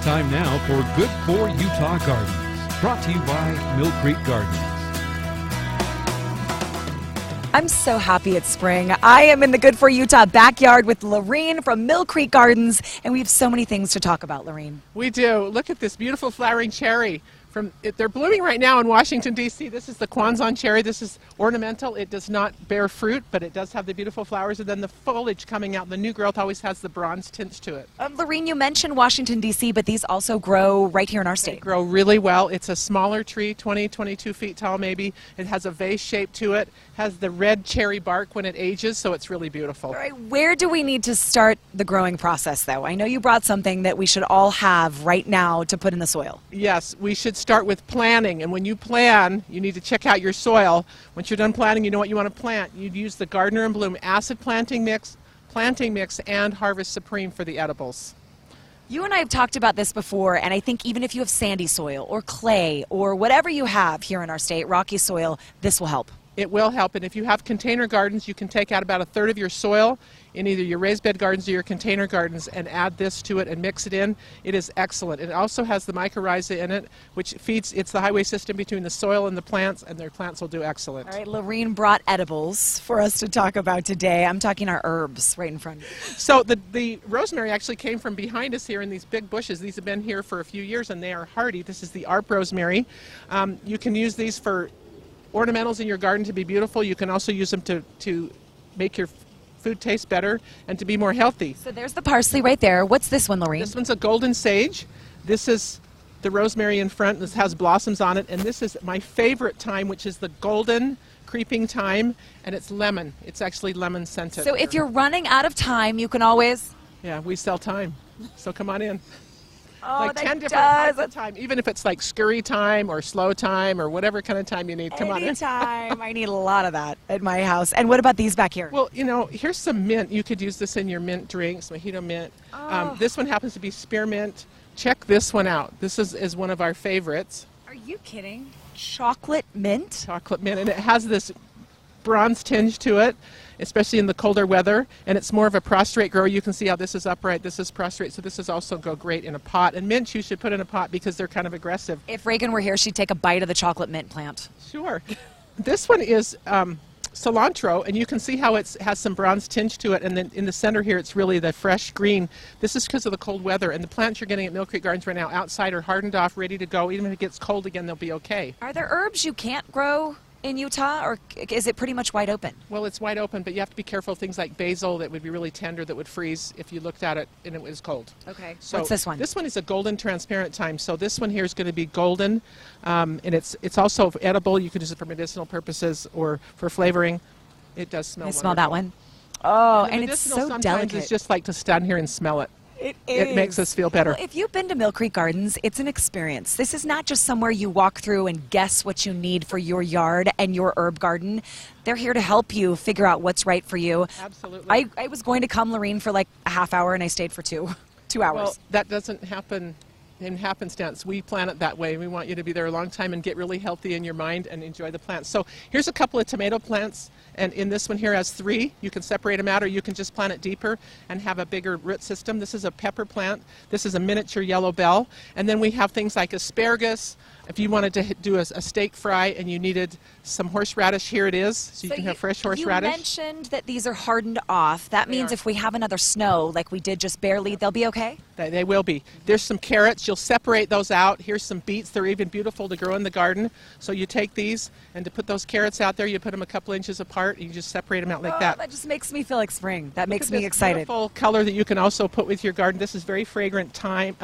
Time now for Good4Utah Gardens, brought to you by Millcreek Gardens. I'm so happy it's spring. I am in the Good4Utah backyard with LaRene from Millcreek Gardens, and we have so many things to talk about, LaRene. We do. Look at this beautiful flowering cherry. They're blooming right now in Washington, D.C. This is the Kwans On Cherry. This is ornamental. It does not bear fruit, but it does have the beautiful flowers. And then the foliage coming out, the new growth always has the bronze tinge to it. LaRene, you mentioned Washington, D.C., but these also grow right here in our state. They grow really well. It's a smaller tree, 20, 22 feet tall maybe. It has a vase shape to it, has the red cherry bark when it ages, so it's really beautiful. All right, where do we need to start the growing process, though? I know you brought something that we should all have right now to put in the soil. Yes, we should start with planting. And when you plan, you need to check out your soil. Once you're done planting, you know what you want to plant. You'd use the Gardener and Bloom acid planting mix, and Harvest Supreme for the edibles. You and I have talked about this before, and I think even if you have sandy soil or clay or whatever you have here in our state, rocky soil, this will help. It will help, and if you have container gardens, you can take out about a third of your soil in either your raised bed gardens or your container gardens and add this to it and mix it in. It is excellent. It also has the mycorrhiza in it, which feeds, it's the highway system between the soil and the plants, and their plants will do excellent. All right, LaRene brought edibles for us to talk about today. I'm talking our herbs right in front of you. So the rosemary actually came from behind us here in these big bushes. These have been here for a few years, and they are hardy. This is the ARP rosemary. You can use these for ornamentals in your garden to be beautiful. You can also use them to make your food taste better and to be more healthy. So there's the parsley right there. What's this one, LaRene? This one's a golden sage. This is the rosemary in front. This has blossoms on it. And this is my favorite thyme, which is the golden creeping thyme, and it's lemon. It's actually lemon scented. So if you're running out of time, you can always... Yeah, we sell thyme. So come on in. Oh, like 10 different does. types of thyme, even if it's like scurry thyme or slow thyme or whatever kind of thyme you need. Come on in. Anytime. I need a lot of that at my house. And what about these back here? Well, you know, here's some mint. You could use this in your mint drinks, mojito mint. This one happens to be spearmint. Check this one out. This is one of our favorites. Are you kidding? Chocolate mint? Chocolate mint, and it has this bronze tinge to it, especially in the colder weather, and it's more of a prostrate grower. You can see how this is upright, this is prostrate, so this is also go great in a pot. And mint you should put in a pot because they're kind of aggressive. If Reagan were here, she'd take a bite of the chocolate mint plant. Sure. This one is cilantro, and you can see how it has some bronze tinge to it, and then in the center here it's really the fresh green. This is because of the cold weather, and the plants you're getting at Millcreek Gardens right now outside are hardened off, ready to go. Even if it gets cold again, they'll be okay. Are there herbs you can't grow in Utah, or is it pretty much wide open? Well, it's wide open, but you have to be careful of things like basil that would be really tender, that would freeze if you looked at it and it was cold. Okay. So what's this one? This one is a golden transparent thyme. So this one here is going to be golden, and it's also edible. You can use it for medicinal purposes or for flavoring. It does smell. You smell that one? Oh, and it's so sometimes delicate. It's just like to stand here and smell it. It makes us feel better. Well, if you've been to Millcreek Gardens, it's an experience. This is not just somewhere you walk through and guess what you need for your yard and your herb garden. They're here to help you figure out what's right for you. Absolutely. I was going to come, LaRene, for like a half hour, and I stayed for two hours. Well, that doesn't happen in happenstance. We plan it that way. We want you to be there a long time and get really healthy in your mind and enjoy the plants. So here's a couple of tomato plants, and in this one here has 3. You can separate them out, or you can just plant it deeper and have a bigger root system. This is a pepper plant. This is a miniature yellow bell. And then we have things like asparagus. If you wanted to do a steak fry and you needed some horseradish, here it is. So you can have fresh horseradish. You mentioned that these are hardened off. That means if we have another snow, like we did just barely, they'll be okay? They will be. There's some carrots. You'll separate those out. Here's some beets. They're even beautiful to grow in the garden. So you take these, and to put those carrots out there, you put them a couple inches apart, and you just separate them out like that. That just makes me feel like spring. That makes me this excited. Beautiful color that you can also put with your garden. This is very fragrant thyme.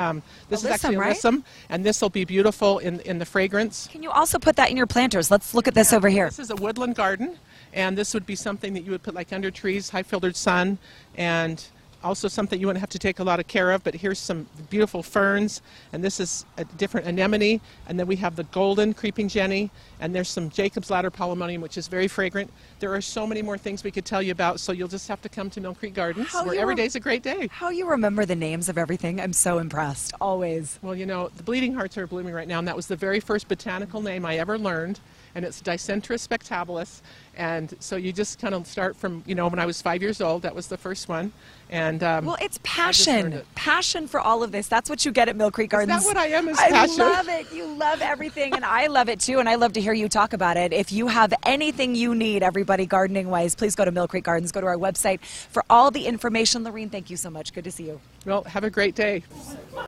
This is actually alyssum, and this will be beautiful in the fragrance. Can you also put that in your planters? Let's look at this over here. This is a woodland garden, and this would be something that you would put like under trees, high filtered sun, and also something you wouldn't have to take a lot of care of. But here's some beautiful ferns, and this is a different anemone, and then we have the golden creeping jenny, and there's some Jacob's ladder polemonium, which is very fragrant. There are so many more things we could tell you about, so you'll just have to come to Millcreek Gardens, where every day's a great day. How you remember the names of everything, I'm so impressed, always. Well, you know, the bleeding hearts are blooming right now, and that was the very first botanical name I ever learned. and it's Dicentra spectabilis. And so you just kind of start from, you know, when I was 5 years old, that was the first one. And well, it's passion. Passion for all of this. That's what you get at Millcreek Gardens. Is that what I am, is passion? I love it. You love everything, and I love it too, and I love to hear you talk about it. If you have anything you need, everybody, gardening-wise, please go to Millcreek Gardens. Go to our website for all the information. LaRene, thank you so much. Good to see you. Well, have a great day.